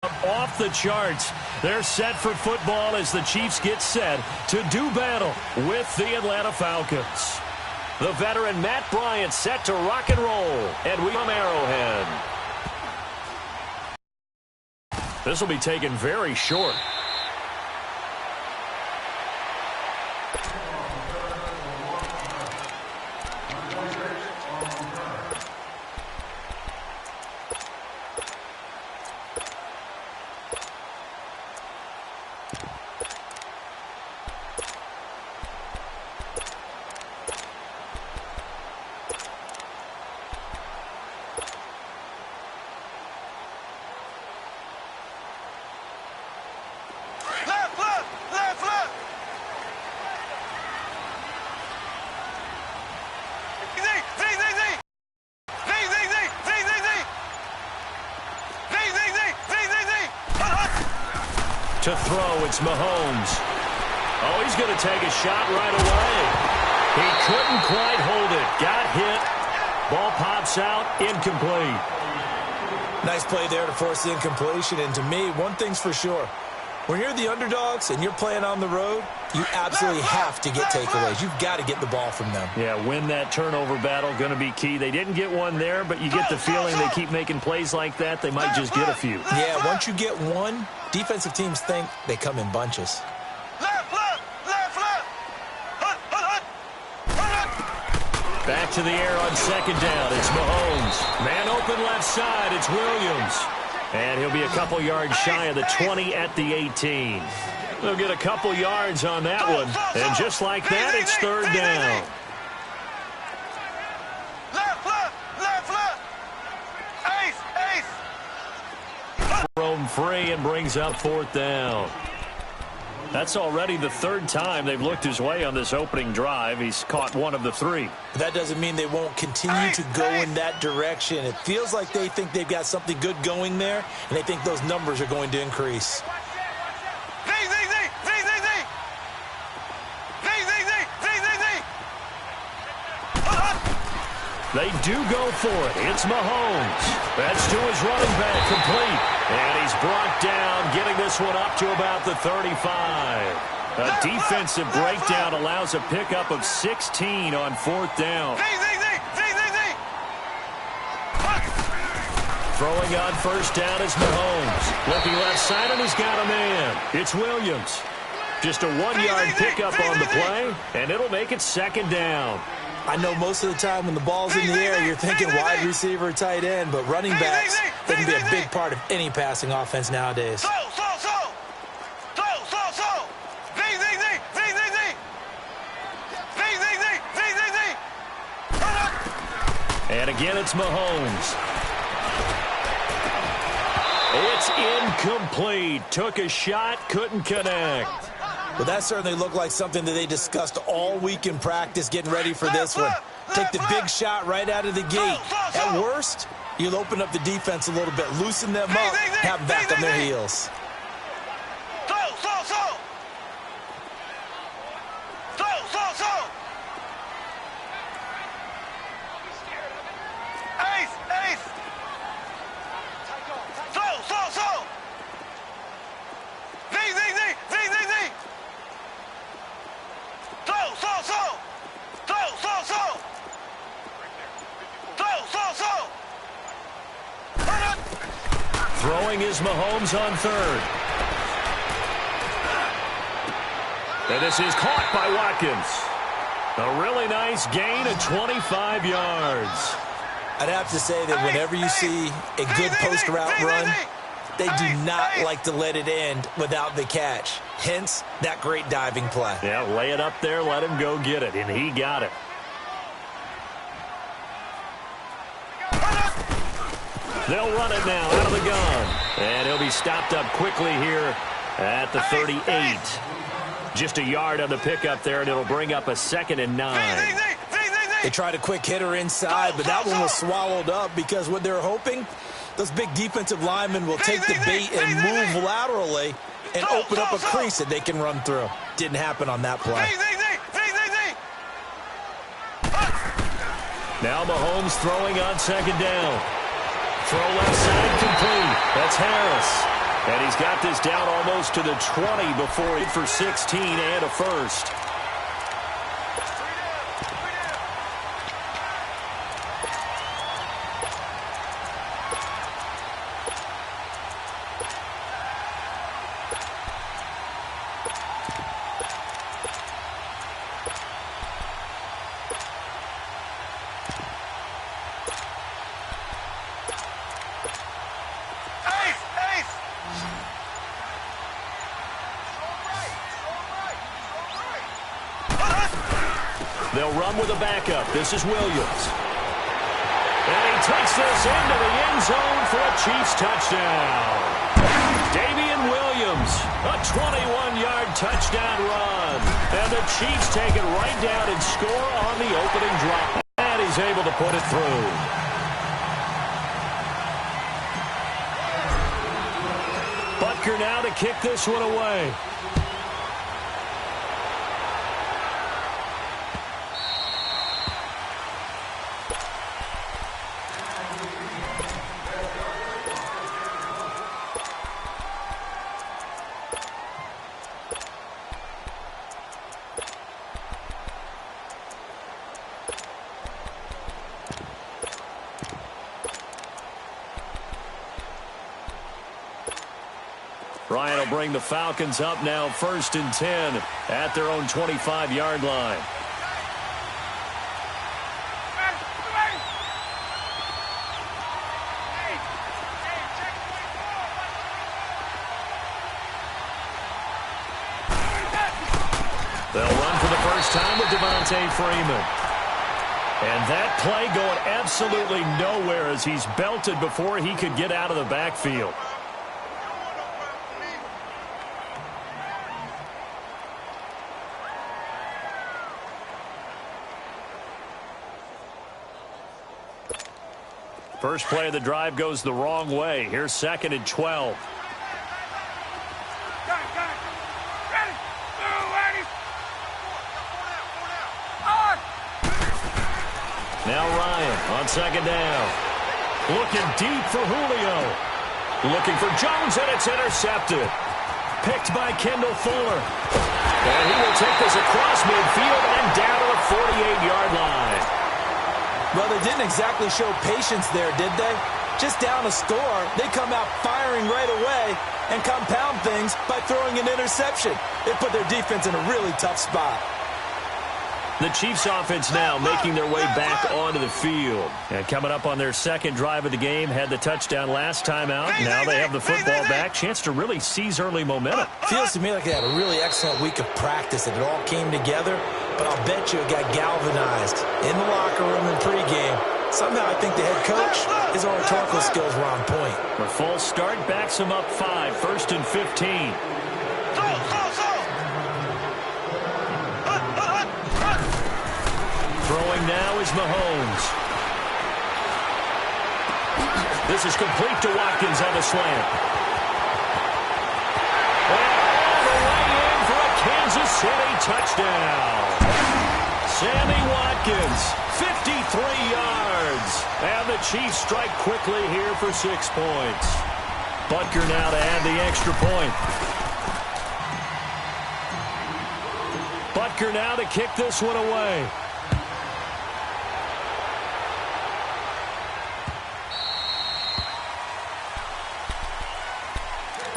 Off the charts. They're set for football as the Chiefs get set to do battle with the Atlanta Falcons. The veteran Matt Bryant set to rock and roll. And we from Arrowhead. This will be taken very short. To throw, it's Mahomes. Oh, he's going to take a shot right away. He couldn't quite hold it. Got hit. Ball pops out. Incomplete. Nice play there to force the incompletion. And to me, one thing's for sure. When you're the underdogs and you're playing on the road, you absolutely have to get takeaways. You've got to get the ball from them. Yeah, win that turnover battle, going to be key. They didn't get one there, but you get the feeling they keep making plays like that, they might just get a few. Yeah, once you get one, defensive teams think they come in bunches. Back to the air on second down. It's Mahomes. Man open left side. It's Williams. And he'll be a couple yards shy of the 20 at the 18. They'll get a couple yards on that one. And just like that, it's third down. Roam free and brings up fourth down. That's already the third time they've looked his way on this opening drive. He's caught one of the three. That doesn't mean they won't continue to go in that direction. It feels like they think they've got something good going there, and they think those numbers are going to increase. They do go for it. It's Mahomes. That's to his running back, complete. And he's brought down, getting this one up to about the 35. A defensive breakdown allows a pickup of 16 on fourth down. Throwing on first down is Mahomes. Looking left side, and he's got a man. It's Williams. Just a 1-yard pickup on the play, and it'll make it second down. I know most of the time when the ball's in the air, you're thinking wide receiver, tight end, but running backs, they can be a big part of any passing offense nowadays. And again, it's Mahomes. It's incomplete. Took a shot, couldn't connect. Well, that certainly looked like something that they discussed all week in practice getting ready for this one. Take the big shot right out of the gate. At worst, you'll open up the defense a little bit, loosen them up, have them back on their heels. Throwing is Mahomes on third. And this is caught by Watkins. A really nice gain of 25 yards. I'd have to say that whenever you see a good post route run, they do not like to let it end without the catch. Hence, that great diving play. Yeah, lay it up there, let him go get it, and he got it. They'll run it now out of the gun. And he'll be stopped up quickly here at the 38. Just a yard on the pickup there, and it'll bring up a 2nd and 9. They tried a quick hitter inside, but that one was swallowed up because what they're hoping, those big defensive linemen will take the bait and move laterally and open up a crease that they can run through. Didn't happen on that play. Now Mahomes throwing on second down. Throw left side complete. That's Harris. got this down almost to the 20 before it for 16 and a first. They'll run with a backup. This is Williams. And he takes this into the end zone for a Chiefs touchdown. Damian Williams, a 21-yard touchdown run. And the Chiefs take it right down and score on the opening drop. And he's able to put it through. Butker now to kick this one away. Ryan will bring the Falcons up now 1st and 10 at their own 25-yard line. They'll run for the first time with Devontae Freeman. And that play going absolutely nowhere as he's belted before he could get out of the backfield. First play of the drive goes the wrong way. Here's 2nd and 12. Now Ryan on 2nd down. Looking deep for Julio. Looking for Jones, and it's intercepted. Picked by Kendall Fuller. And he will take this across midfield and down to the 48-yard line. Well, they didn't exactly show patience there, did they? Just down a score, they come out firing right away and compound things by throwing an interception. They put their defense in a really tough spot. The Chiefs offense now making their way back onto the field. And coming up on their 2nd drive of the game, had the touchdown last time out. Now they have the football back. Chance to really seize early momentum. Feels to me like they had a really excellent week of practice and it all came together. But I'll bet you it got galvanized in the locker room and pregame. Somehow I think the head coach, his rhetorical skills were on point. A false start backs him up 5, 1st and 15. Throwing now is Mahomes. This is complete to Watkins on the slant. All the way in for a Kansas City touchdown. Sammy Watkins, 53 yards. And the Chiefs strike quickly here for 6 points. Butker now to add the extra point. Butker now to kick this one away.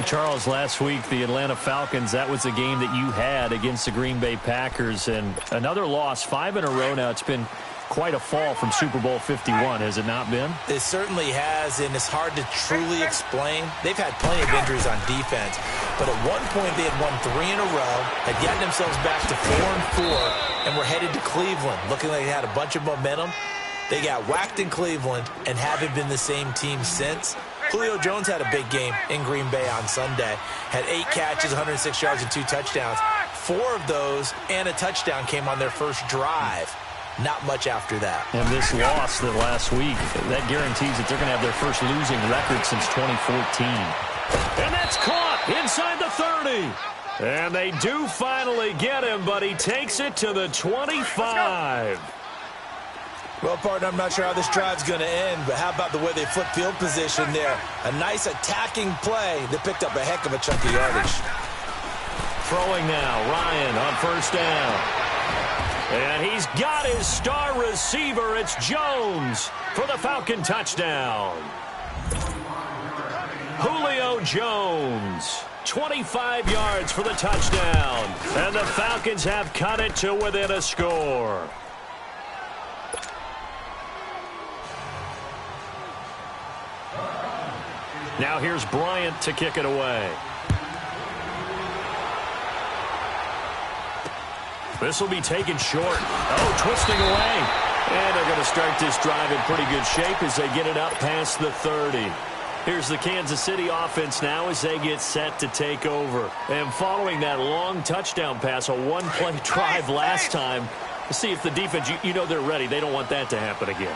Charles, last week, the Atlanta Falcons, that was a game that you had against the Green Bay Packers. And another loss, 5 in a row now. It's been quite a fall from Super Bowl 51, has it not been? It certainly has, and it's hard to truly explain. They've had plenty of injuries on defense, but at one point they had won 3 in a row, had gotten themselves back to 4-4, and were headed to Cleveland, looking like they had a bunch of momentum. They got whacked in Cleveland and haven't been the same team since. Julio Jones had a big game in Green Bay on Sunday. Had 8 catches, 106 yards, and 2 touchdowns. 4 of those and a touchdown came on their first drive. Not much after that. And this loss that last week, that guarantees that they're going to have their first losing record since 2014. And that's caught inside the 30. And they do finally get him, but he takes it to the 25. Well, partner, I'm not sure how this drive's going to end, but how about the way they flip field position there? A nice attacking play that picked up a heck of a chunk of yardage. Throwing now, Ryan on first down. And he's got his star receiver. It's Jones for the Falcon touchdown. Julio Jones, 25 yards for the touchdown. And the Falcons have cut it to within a score. Now here's Bryant to kick it away. This will be taken short. Oh, twisting away. And they're going to start this drive in pretty good shape as they get it up past the 30. Here's the Kansas City offense now as they get set to take over. And following that long touchdown pass, a one-play drive last time, to see if the defense, you know they're ready. They don't want that to happen again.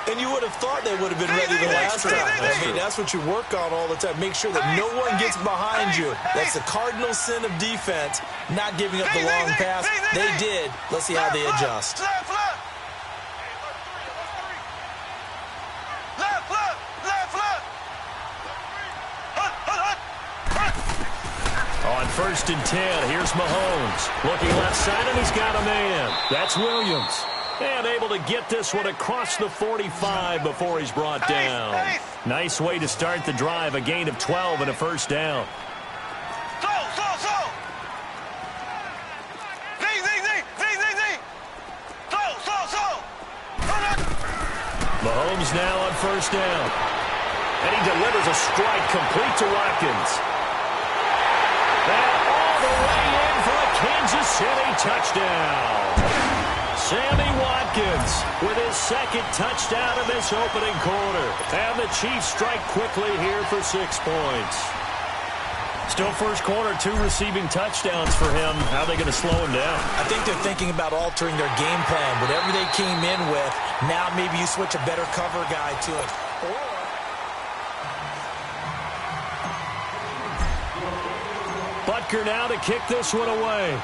And you would have thought they would have been ready the last time. I mean, that's what you work on all the time. Make sure that no one gets behind you. That's the cardinal sin of defense, not giving up the long pass. They did. Let's see how they adjust. On first and 10, here's Mahomes. Looking left side, and he's got a man. That's Williams. And able to get this one across the 45 before he's brought down. Nice way to start the drive. A gain of 12 and a first down. Mahomes now on first down. And he delivers a strike complete to Watkins. And all the way in for a Kansas City touchdown. Sammy Watkins with his second touchdown in this opening quarter. And the Chiefs strike quickly here for 6 points. Still first quarter, 2 receiving touchdowns for him. How are they going to slow him down? I think they're thinking about altering their game plan. Whatever they came in with, now maybe you switch a better cover guy to it. Butker now to kick this one away.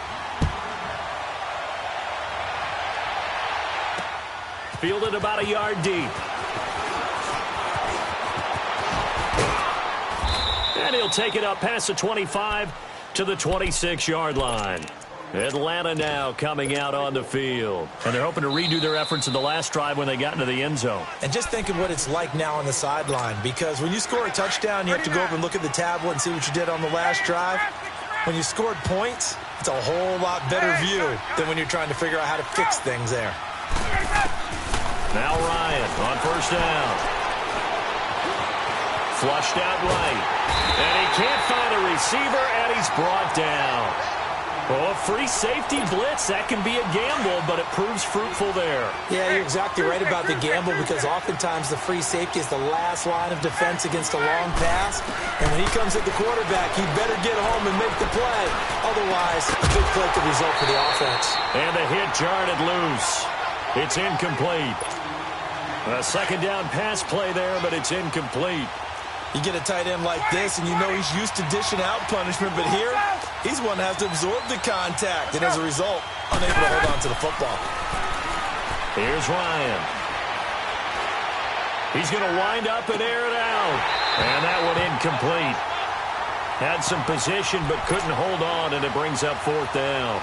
Fielded about a yard deep. And he'll take it up past the 25 to the 26-yard line. Atlanta now coming out on the field. And they're hoping to redo their efforts in the last drive when they got into the end zone. And just think of what it's like now on the sideline, because when you score a touchdown, you have to go over and look at the tablet and see what you did on the last drive. When you scored points, it's a whole lot better view than when you're trying to figure out how to fix things there. Now Ryan on first down. Flushed out right. And he can't find a receiver, and he's brought down. Oh, a free safety blitz, that can be a gamble, but it proves fruitful there. Yeah, you're exactly right about the gamble, because oftentimes the free safety is the last line of defense against a long pass. And when he comes at the quarterback, he better get home and make the play. Otherwise, a big play could result for the offense. And the hit jarred it loose. It's incomplete. A second down pass play there, but it's incomplete. You get a tight end like this, and you know he's used to dishing out punishment, but here, he's one that has to absorb the contact, and as a result, unable to hold on to the football. Here's Ryan. He's going to wind up and air it out. And that one incomplete. Had some position, but couldn't hold on, and it brings up fourth down.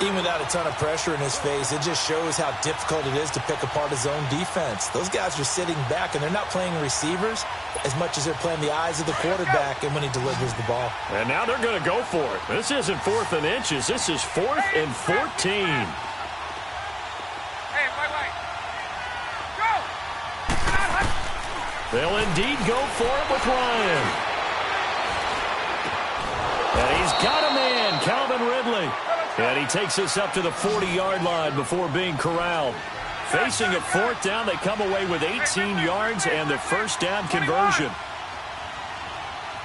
Even without a ton of pressure in his face, it just shows how difficult it is to pick apart his own defense. Those guys are sitting back, and they're not playing receivers as much as they're playing the eyes of the quarterback and when he delivers the ball. And now they're going to go for it. This isn't 4th and inches. This is 4th and 14. Hey, wait. Go! They'll indeed go for it with Ryan. And he's got a man, Calvin Ridley. And he takes us up to the 40-yard line before being corralled. Facing at fourth down, they come away with 18 yards and the first down conversion.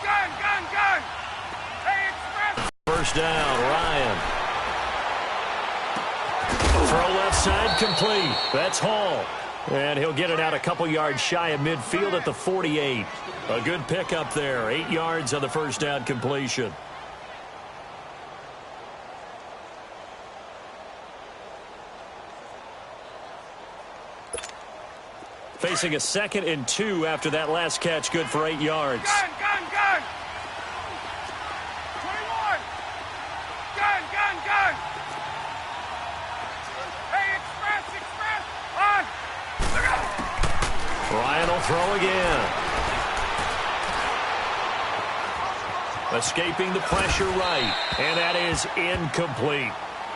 Gun! Hey, express! First down, Ryan. Throw left side complete. That's Hall. And he'll get it out a couple yards shy of midfield at the 48. A good pickup there. 8 yards on the first down completion. Facing a 2nd and 2 after that last catch, good for 8 yards. Gun, gun, gun. 21. Gun, gun, gun. Hey, express. On. Look out. Ryan will throw again. Escaping the pressure right, and that is incomplete.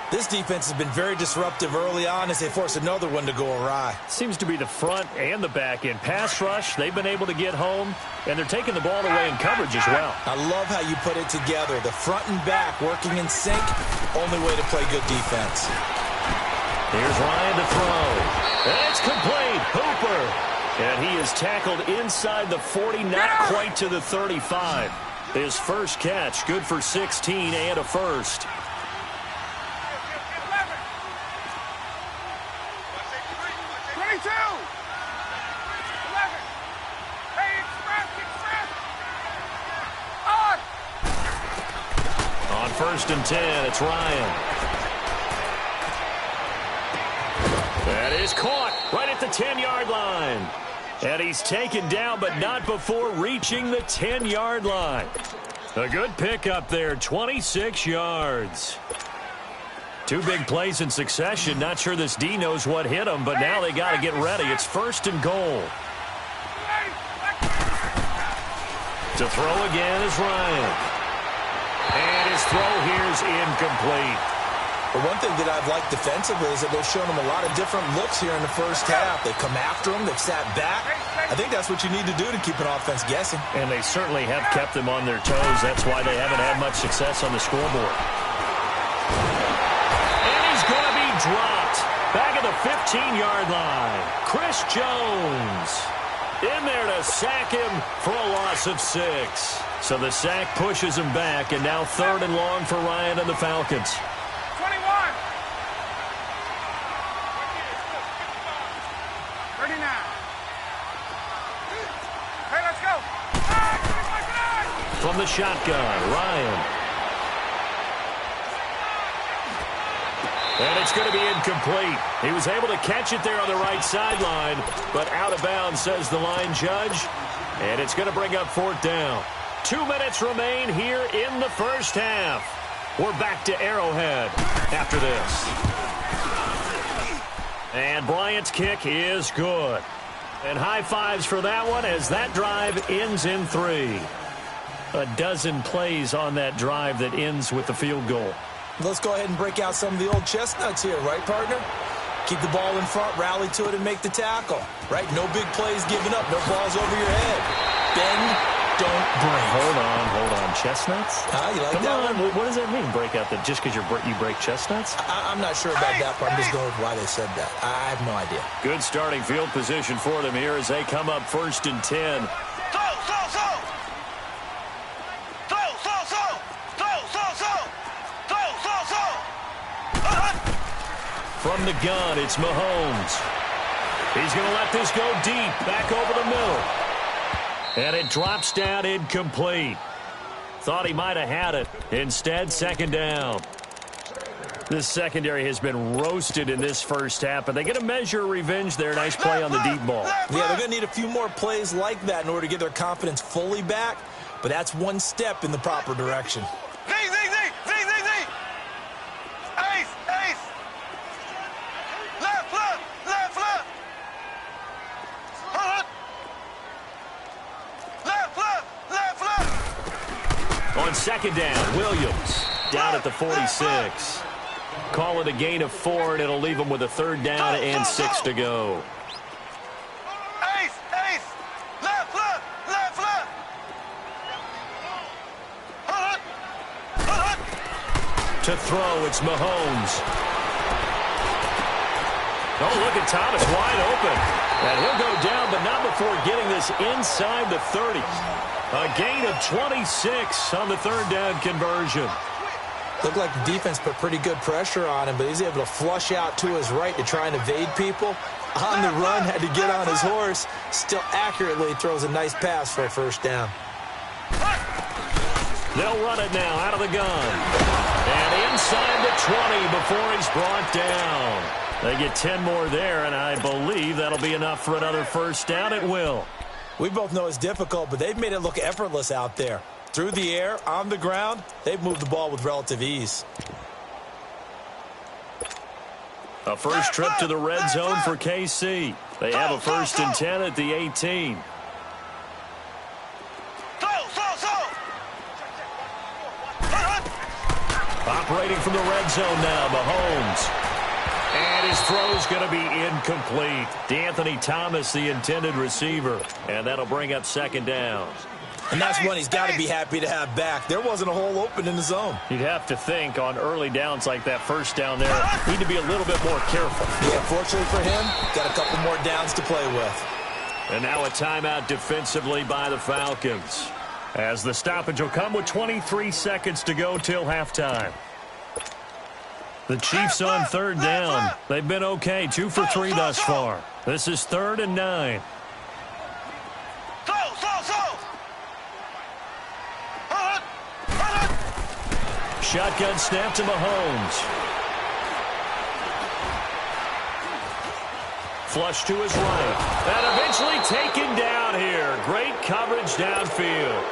This defense has been very disruptive early on as they force another one to go awry. Seems to be the front and the back end. Pass rush, they've been able to get home, and they're taking the ball away in coverage as well. I love how you put it together. The front and back working in sync, only way to play good defense. Here's Ryan to throw. And it's complete. Hooper. And he is tackled inside the 40, not quite to the 35. His first catch, good for 16 and a first. 11. Hey, express. On. On 1st and 10, it's Ryan. That is caught right at the 10-yard line. And he's taken down, but not before reaching the 10-yard line. A good pickup there, 26 yards. 2 big plays in succession. Not sure this D knows what hit him, but now they got to get ready. It's 1st and goal. To throw again is Ryan. And his throw here is incomplete. But one thing that I've liked defensively is that they've shown him a lot of different looks here in the first half. They come after him. They've sat back. I think that's what you need to do to keep an offense guessing. And they certainly have kept them on their toes. That's why they haven't had much success on the scoreboard. And he's going to be dropped. Back at the 15-yard line. Chris Jones in there to sack him for a loss of 6. So the sack pushes him back, and now 3rd and long for Ryan and the Falcons. 21. 39. Hey, let's go. From the shotgun, Ryan. And it's going to be incomplete. He was able to catch it there on the right sideline, but out of bounds, says the line judge. And it's going to bring up 4th down. 2 minutes remain here in the first half. We're back to Arrowhead after this. And Bryant's kick is good. And high fives for that one as that drive ends in 3. A dozen plays on that drive that ends with the field goal. Let's go ahead and break out some of the old chestnuts here, right, partner? Keep the ball in front, rally to it, and make the tackle. Right? No big plays given up, no balls over your head. Bend, don't break. Hold on. Chestnuts? You like Come that on. one? What does that mean, break out that just because you break chestnuts? I'm not sure about that part. I'm just going with why they said that. I have no idea. Good starting field position for them here as they come up 1st and 10. From the gun, it's Mahomes. He's going to let this go deep, back over the middle. And it drops down incomplete. Thought he might have had it. Instead, 2nd down. This secondary has been roasted in this first half, but they get a measure of revenge there. Nice play on the deep ball. Yeah, they're going to need a few more plays like that in order to get their confidence fully back, but that's one step in the proper direction. On 2nd down, Williams down at the 46. Call it a gain of 4, and it'll leave them with a 3rd down and 6 to go. To throw, it's Mahomes. Oh, look at Thomas wide open. And he'll go down, but not before getting this inside the 30. A gain of 26 on the 3rd down conversion. Looked like the defense put pretty good pressure on him, but he's able to flush out to his right to try and evade people. On the run, had to get on his horse. Still accurately throws a nice pass for a 1st down. They'll run it now out of the gun. And inside the 20 before he's brought down. They get 10 more there, and I believe that'll be enough for another first down. It will. We both know it's difficult, but they've made it look effortless out there. Through the air, on the ground, they've moved the ball with relative ease. A first trip to the red zone for KC. They have a first and 10 at the 18. Operating from the red zone now, Mahomes. And his throw's going to be incomplete. D'Anthony Thomas, the intended receiver. And that'll bring up second down. And that's one he's got to be happy to have back. There wasn't a hole open in the zone. You'd have to think on early downs like that first down there, need to be a little bit more careful. Yeah, fortunately for him, got a couple more downs to play with. And now a timeout defensively by the Falcons, as the stoppage will come with 23 seconds to go till halftime. The Chiefs on third down. They've been okay, 2 for 3 thus far. This is 3rd and 9. Shotgun snap to Mahomes. Flush to his right. And eventually taken down here. Great coverage downfield.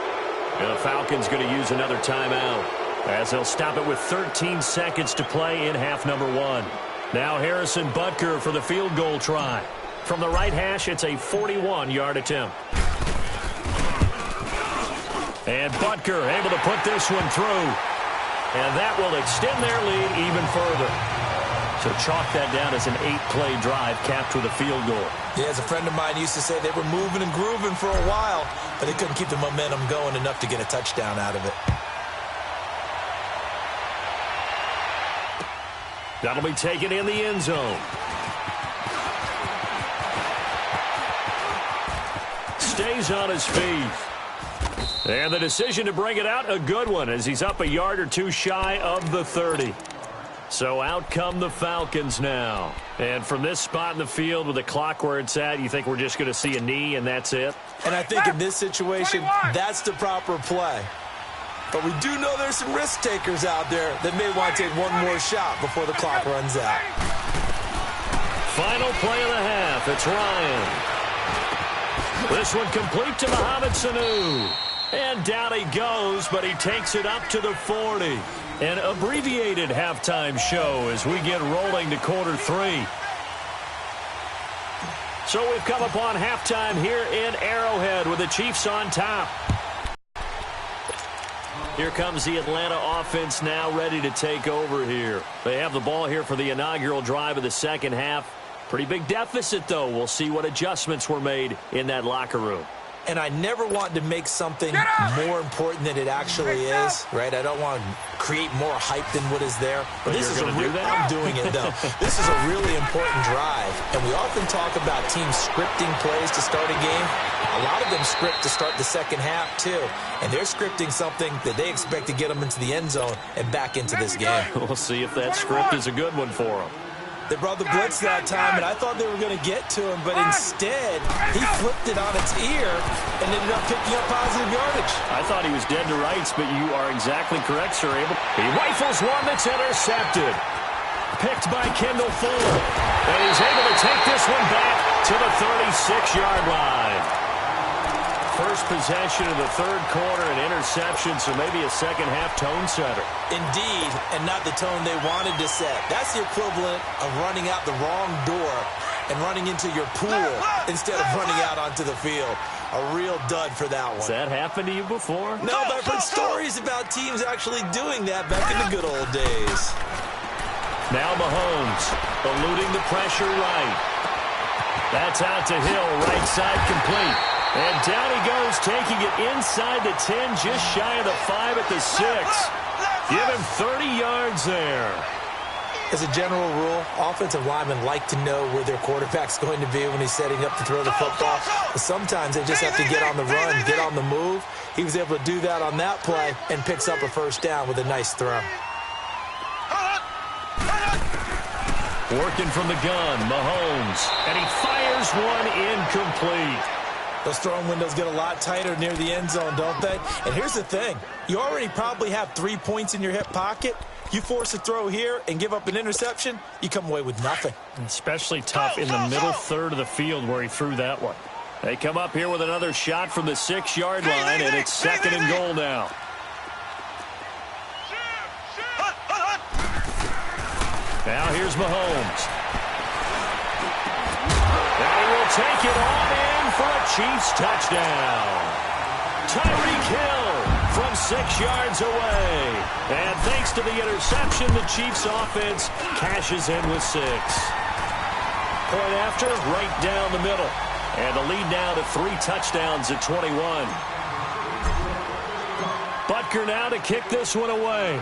And the Falcons going to use another timeout, as they'll stop it with 13 seconds to play in half number 1. Now Harrison Butker for the field goal try. From the right hash, it's a 41-yard attempt. And Butker able to put this one through. And that will extend their lead even further. So chalk that down as an 8-play drive capped with a field goal. Yeah, as a friend of mine used to say, they were moving and grooving for a while, but they couldn't keep the momentum going enough to get a touchdown out of it. That'll be taken in the end zone. Stays on his feet. And the decision to bring it out, a good one, as he's up a yard or two shy of the 30. So out come the Falcons now. And from this spot in the field with the clock where it's at, you think we're just going to see a knee and that's it? And I think in this situation, that's the proper play. But we do know there's some risk takers out there that may want to take one more shot before the clock runs out. Final play of the half. It's Ryan. This one complete to Mohamed Sanu. And down he goes, but he takes it up to the 40. An abbreviated halftime show as we get rolling to quarter 3. So we've come upon halftime here in Arrowhead with the Chiefs on top. Here comes the Atlanta offense now ready to take over here. They have the ball here for the inaugural drive of the second half. Pretty big deficit, though. We'll see what adjustments were made in that locker room. And I never want to make something more important than it actually is, right? I don't want to create more hype than what is there. But this is I'm doing it, though. This is a really important drive. And we often talk about teams scripting plays to start a game. A lot of them script to start the second half, too. And they're scripting something that they expect to get them into the end zone and back into this game. We'll see if that script is a good one for them. They brought the blitz that time, and I thought they were going to get to him, but instead, he flipped it on its ear and ended up picking up positive yardage. I thought he was dead to rights, but you are exactly correct, sir. He rifles one that's intercepted. Picked by Kendall Fuller. And he's able to take this one back to the 36-yard line. First possession of the third quarter, an interception, so maybe a second-half tone setter. Indeed, and not the tone they wanted to set. That's the equivalent of running out the wrong door and running into your pool instead of running out onto the field. A real dud for that one. Has that happened to you before? No, but I've heard stories about teams actually doing that back in the good old days. Now Mahomes, eluding the pressure right. That's out to Hill, right side complete. And down he goes, taking it inside the 10, just shy of the 5 at the 6. Give him 30 yards there. As a general rule, offensive linemen like to know where their quarterback's going to be when he's setting up to throw the football. But sometimes they just have to get on the run, get on the move. He was able to do that on that play and picks up a first down with a nice throw. Working from the gun, Mahomes. And he fires one incomplete. Those throwing windows get a lot tighter near the end zone, don't they? And here's the thing. You already probably have 3 points in your hip pocket. You force a throw here and give up an interception, you come away with nothing. Especially tough in the middle third of the field where he threw that one. They come up here with another shot from the 6-yard line, and it's 2nd and goal now. Now here's Mahomes. And he will take it on in for a Chiefs touchdown. Tyreek Hill from 6 yards away. And thanks to the interception, the Chiefs offense cashes in with 6. Point after, right down the middle. And the lead now to 3 touchdowns at 21. Butker now to kick this one away.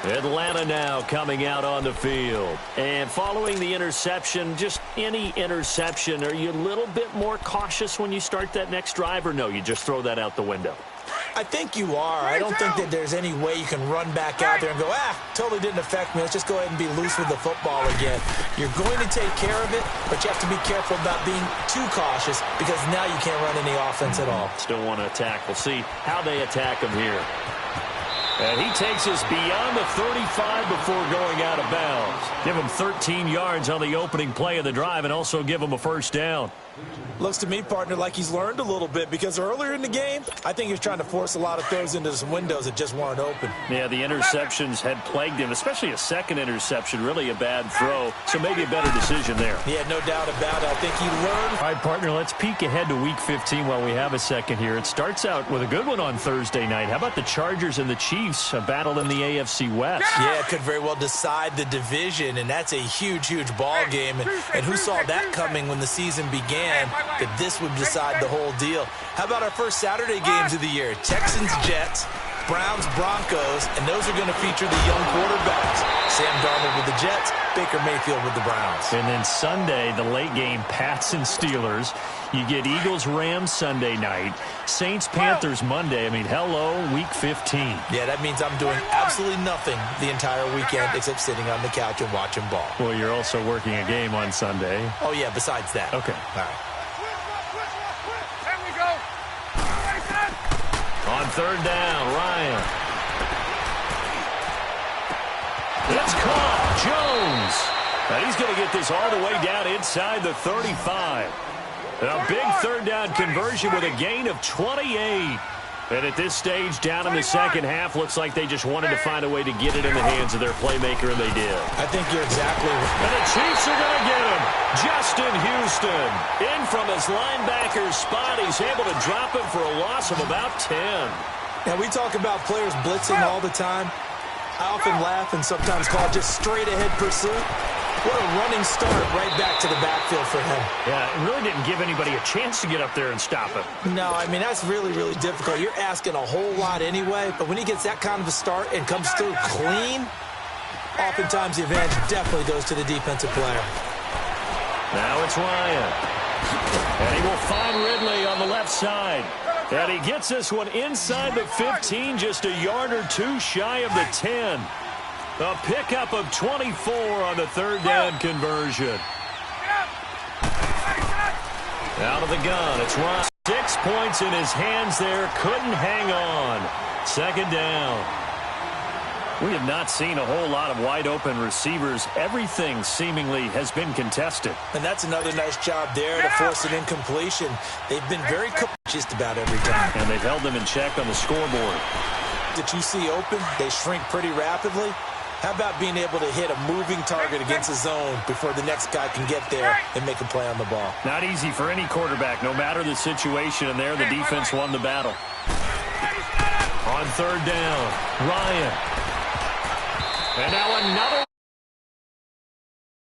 Atlanta now coming out on the field. And following the interception, just any interception, are you a little bit more cautious when you start that next drive, or no, you just throw that out the window? I think you are. I don't think that there's any way you can run back out there and go, totally didn't affect me. Let's just go ahead and be loose with the football again. You're going to take care of it, but you have to be careful about being too cautious because now you can't run any offense at all. Still want to attack. We'll see how they attack him here. And he takes us beyond the 35 before going out of bounds. Give him 13 yards on the opening play of the drive and also give him a first down. Looks to me, partner, like he's learned a little bit because earlier in the game, I think he was trying to force a lot of throws into some windows that just weren't open. Yeah, the interceptions had plagued him, especially a second interception, really a bad throw. So maybe a better decision there. Yeah, no doubt about it. I think he learned. All right, partner, let's peek ahead to Week 15 while we have a second here. It starts out with a good one on Thursday night. How about the Chargers and the Chiefs, a battle in the AFC West? Yeah, it could very well decide the division, and that's a huge, huge ball game. And who saw that coming when the season began, that this would decide the whole deal. How about our first Saturday games of the year? Texans, Jets, Browns, Broncos, and those are going to feature the young quarterbacks. Sam Darnold with the Jets, Baker Mayfield with the Browns. And then Sunday, the late game, Pats and Steelers. You get Eagles-Rams Sunday night, Saints-Panthers Monday. I mean, hello, Week 15. Yeah, that means I'm doing absolutely nothing the entire weekend except sitting on the couch and watching ball. Well, you're also working a game on Sunday. Oh, yeah, besides that. Okay. All right. There we go. On third down, Ryan. It's caught. Jones. And he's going to get this all the way down inside the 35. A big third down conversion with a gain of 28. And at this stage, down in the second half, looks like they just wanted to find a way to get it in the hands of their playmaker, and they did. I think you're exactly right. And the Chiefs are going to get him. Justin Houston. In from his linebacker's spot. He's able to drop him for a loss of about 10. Now, we talk about players blitzing all the time. I often laugh and sometimes call it just straight-ahead pursuit. What a running start right back to the backfield for him. Yeah, it really didn't give anybody a chance to get up there and stop him. No, I mean, that's really, really difficult. You're asking a whole lot anyway, but when he gets that kind of a start and comes through clean, oftentimes the advantage definitely goes to the defensive player. Now it's Ryan. And he will find Ridley on the left side. And he gets this one inside the 15, just a yard or two shy of the 10. A pickup of 24 on the third down conversion. Out of the gun, it's Ryan. 6 points in his hands there, couldn't hang on. Second down. We have not seen a whole lot of wide-open receivers. Everything seemingly has been contested. And that's another nice job there to force an incompletion. They've been very just about every time. And they've held them in check on the scoreboard. That you see open, they shrink pretty rapidly. How about being able to hit a moving target against a zone before the next guy can get there and make a play on the ball? Not easy for any quarterback, no matter the situation, and there the defense won the battle. On third down, Ryan. And now another